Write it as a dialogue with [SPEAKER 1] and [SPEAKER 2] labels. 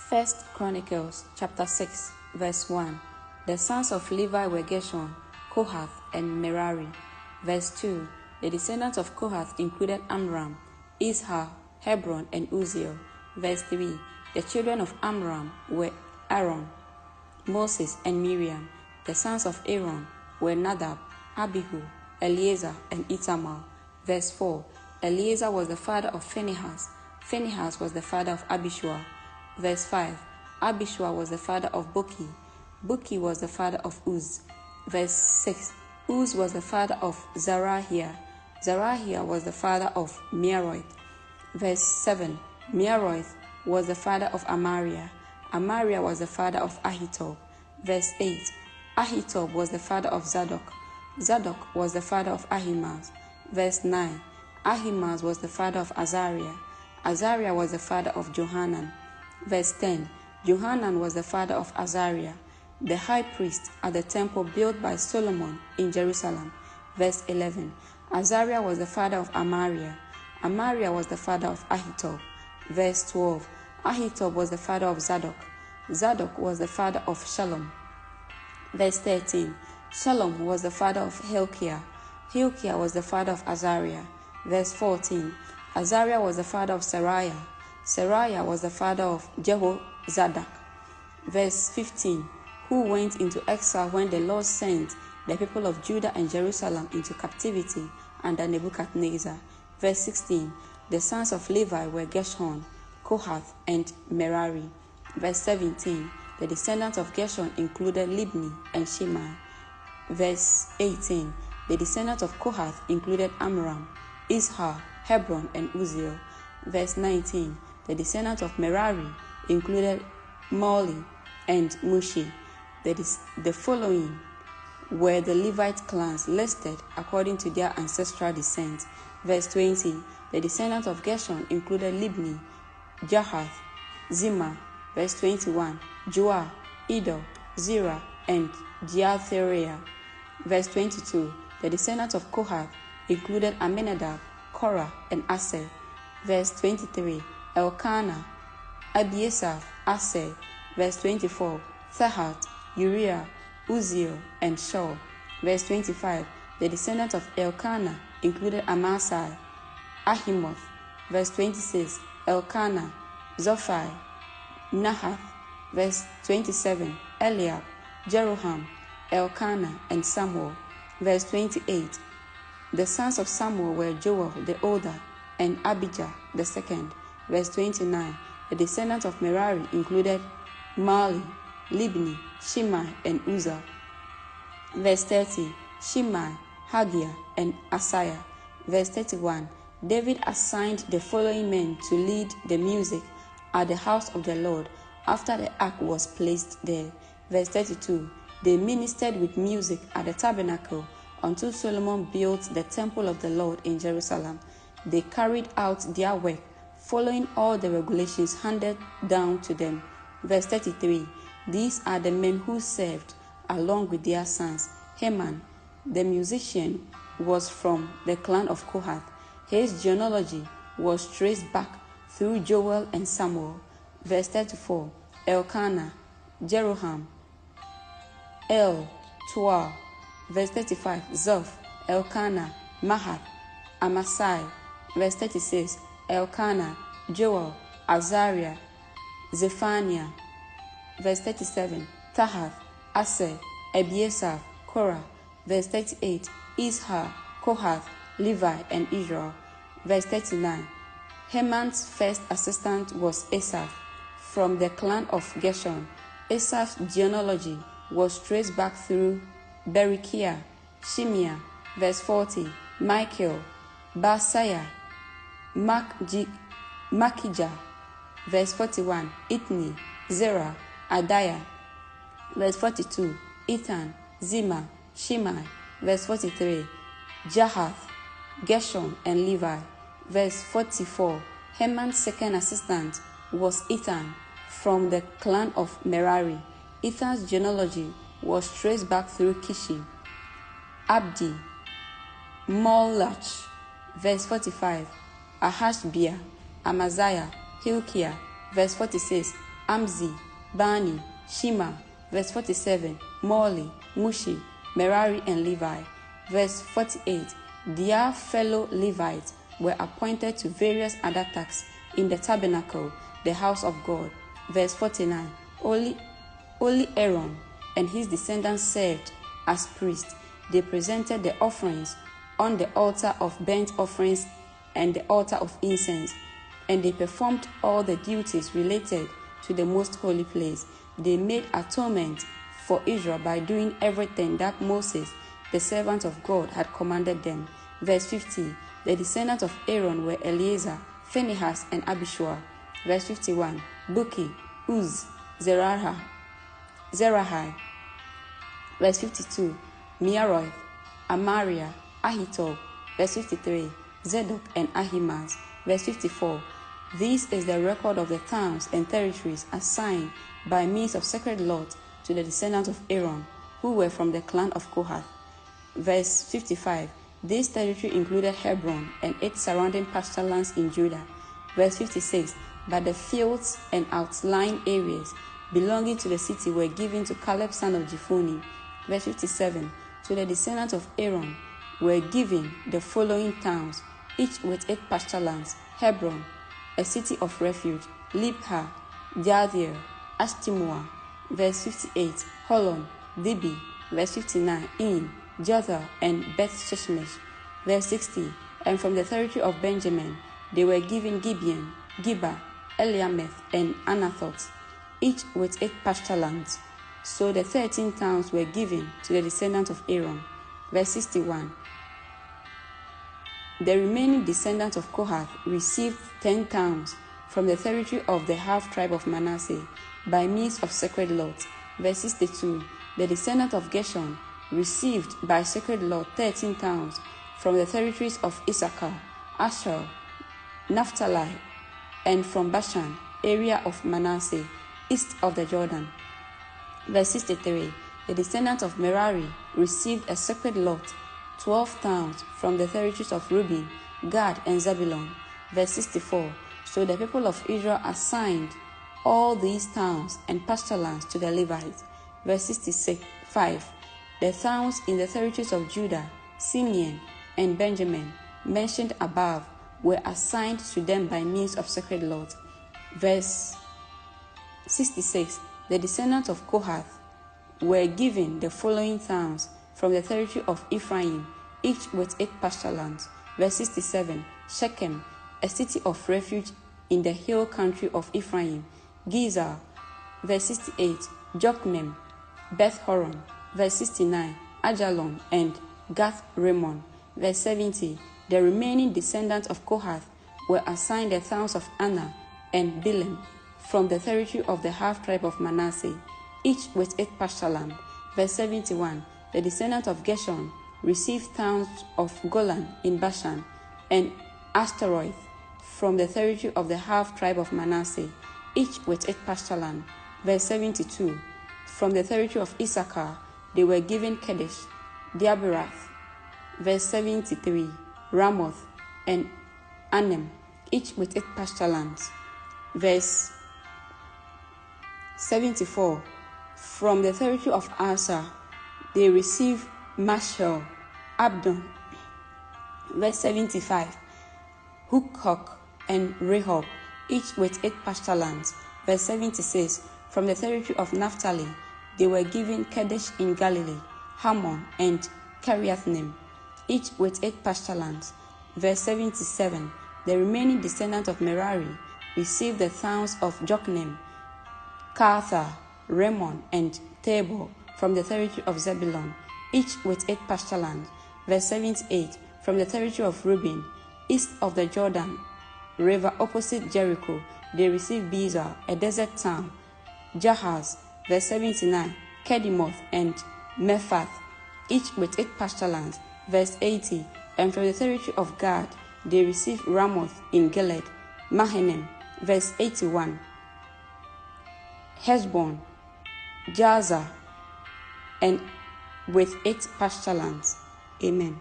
[SPEAKER 1] First Chronicles chapter 6, verse 1. The sons of Levi were Gershon, Kohath, and Merari. Verse 2. The descendants of Kohath included Amram, Izhar, Hebron, and Uzziel. Verse 3. The children of Amram were Aaron, Moses, and Miriam. The sons of Aaron were Nadab, Abihu, Eleazar, and Itamar. Verse 4. Eleazar was the father of Phinehas. Phinehas was the father of Abishua. Verse 5. Abishua was the father of Buki. Buki was the father of Uz. Verse 6. Uz was the father of Zarahiah. Zarahiah was the father of Meroith. Verse 7. Meroith was the father of Amariah. Amariah was the father of Ahitub. Verse 8. Ahitub was the father of Zadok. Zadok was the father of Ahimaaz. Verse 9. Ahimaaz was the father of Azariah. Azariah was the father of Johanan. Verse 10. Johanan was the father of Azariah, the high priest at the temple built by Solomon in Jerusalem. Verse 11. Azariah was the father of Amariah. Amariah was the father of Ahitub. Verse 12. Ahitub was the father of Zadok. Zadok was the father of Shalom. Verse 13. Shalom was the father of Hilkiah. Hilkiah was the father of Azariah. Verse 14. Azariah was the father of Seraiah. Seraiah was the father of Jehozadak. Verse 15. Who went into exile when the Lord sent the people of Judah and Jerusalem into captivity under Nebuchadnezzar. Verse 16. The sons of Levi were Gershon, Kohath, and Merari. Verse 17. The descendants of Gershon included Libni and Shimei. Verse 18. The descendants of Kohath included Amram, Izhar, Hebron, and Uzziel. Verse 19. The descendants of Merari included Mahli and Mushi. The following were the Levite clans listed according to their ancestral descent. Verse 20. The descendants of Gershon included Libni, Jahath, Zimah. Verse 21. Joah, Edo, Zerah, and Jeatheriah. Verse 22. The descendants of Kohath included Aminadab, Korah, and Asher. Verse 23. Elkanah, Abiasaph, Asher. Verse 24. Thahat, Uriah, Uzziel, and Shaul. Verse 25. The descendants of Elkanah included Amasai, Ahimoth. Verse 26. Elkanah, Zophai, Nahath. Verse 27. Eliab, Jeroham, Elkanah, and Samuel. Verse 28. The sons of Samuel were Joel the older and Abijah the second. Verse 29. The descendants of Merari included Mahli, Libni, Shimei, and Uzzah. Verse 30. Shimei, Haggiah, and Asaiah. Verse 31. David assigned the following men to lead the music at the house of the Lord after the ark was placed there. Verse 32. They ministered with music at the tabernacle until Solomon built the temple of the Lord in Jerusalem. They carried out their work, following all the regulations handed down to them. Verse 33. These are the men who served along with their sons. Heman, the musician, was from the clan of Kohath. His genealogy was traced back through Joel and Samuel. Verse 34. Elkanah, Jeroham, Toah. Verse 35. Zoph, Elkanah, Mahath, Amasai. Verse 36. Elkanah, Joel, Azariah, Zephaniah. Verse 37. Tahath, Asher, Abiasaph, Korah. Verse 38. Izhar, Kohath, Levi, and Israel. Verse 39. Heman's first assistant was Asaph, from the clan of Gershon. Asaph's genealogy was traced back through Berechiah, Shimea. Verse 40. Michael, Baaseiah, Makijah. Verse 41. Ithni, Zerah, Adiah. Verse 42. Ethan, Zimah, Shimei. Verse 43. Jahath, Gershon, and Levi. Verse 44. Heman's second assistant was Ethan, from the clan of Merari. Ethan's genealogy was traced back through Kishi, Abdi, Molach. Verse 45. Ahashbiah, Amaziah, Hilkiah. Verse 46. Amzi, Bani, Shema. Verse 47, Morley, Mushi, Merari, and Levi. Verse 48, their fellow Levites were appointed to various other tasks in the tabernacle, the house of God. Verse 49, only Aaron and his descendants served as priests. They presented the offerings on the altar of burnt offerings and the altar of incense, and they performed all the duties related to the most holy place. They made atonement for Israel by doing everything that Moses, the servant of God, had commanded them. Verse 50, the descendants of Aaron were Eleazar, Phinehas, and Abishua. Verse 51, Buki, Uz, Zerahai. Verse 52, Mearoth, Amariah, Ahitob. Verse 53, Zadok and Ahimaaz. Verse 54, this is the record of the towns and territories assigned by means of sacred lot to the descendants of Aaron, who were from the clan of Kohath. Verse 55, this territory included Hebron and its surrounding pasture lands in Judah. Verse 56, but the fields and outlying areas belonging to the city were given to Caleb son of Jephunneh. Verse 57, to the descendants of Aaron were given the following towns, each with its pasture lands: Hebron, a city of refuge; Libhah, Jadir, Ashtimoah. Verse 58, Holon, Dibi. Verse 59, In, Jothar, and Beth Sheshmesh. Verse 60, and from the territory of Benjamin they were given Gibeon, Geba, Eliameth, and Anathoth, each with its pasture lands. So the 13 towns were given to the descendants of Aaron. Verse 61, the remaining descendants of Kohath received 10 towns from the territory of the half-tribe of Manasseh by means of sacred lot. Verse 62, the descendants of Gershon received by sacred lot 13 towns from the territories of Issachar, Asher, Naphtali, and from Bashan, area of Manasseh, east of the Jordan. Verse 63, the descendants of Merari received a sacred lot, 12 towns from the territories of Reuben, Gad, and Zebulun. Verse 64, so the people of Israel assigned all these towns and pasture lands to the Levites. Verse 65, the towns in the territories of Judah, Simeon, and Benjamin, mentioned above, were assigned to them by means of sacred lot. Verse 66, the descendants of Kohath were given the following towns from the territory of Ephraim, each with its pasture lands. Verse 67, Shechem, a city of refuge in the hill country of Ephraim; Gezer. Verse 68, Jokneam, Beth Horon. Verse 69, Ajalon, and Gath Rimmon. Verse 70, the remaining descendants of Kohath were assigned the towns of Anna and Bilem from the territory of the half-tribe of Manasseh, each with its pasture land. Verse 71, the descendants of Gershon received towns of Golan in Bashan and Ashtaroth from the territory of the half-tribe of Manasseh, each with its pasture land. Verse 72, from the territory of Issachar they were given Kedesh, Diabirath. Verse 73, Ramoth and Anem, each with its pasture lands. Verse 74, from the territory of Asa they received Mashal, Abdon. Verse 75, Hukkok and Rehob, each with its pasture lands. Verse 76, from the territory of Naphtali they were given Kedesh in Galilee, Hammon, and Kiriathnim, each with its pasture lands. Verse 77, the remaining descendants of Merari received the towns of Jokneam, Kartha, Rimmon, and Tabor from the territory of Zebulun, each with its pasture land. Verse 78, from the territory of Reuben, east of the Jordan River opposite Jericho, they received Bezer, a desert town; Jahaz. Verse 79, Kedimoth and Mephath, each with its pasture lands. Verse 80, and from the territory of Gad they received Ramoth in Gilead, Mahanaim. Verse 81, Heshbon, Jazer, and with its pasture lands. Amen.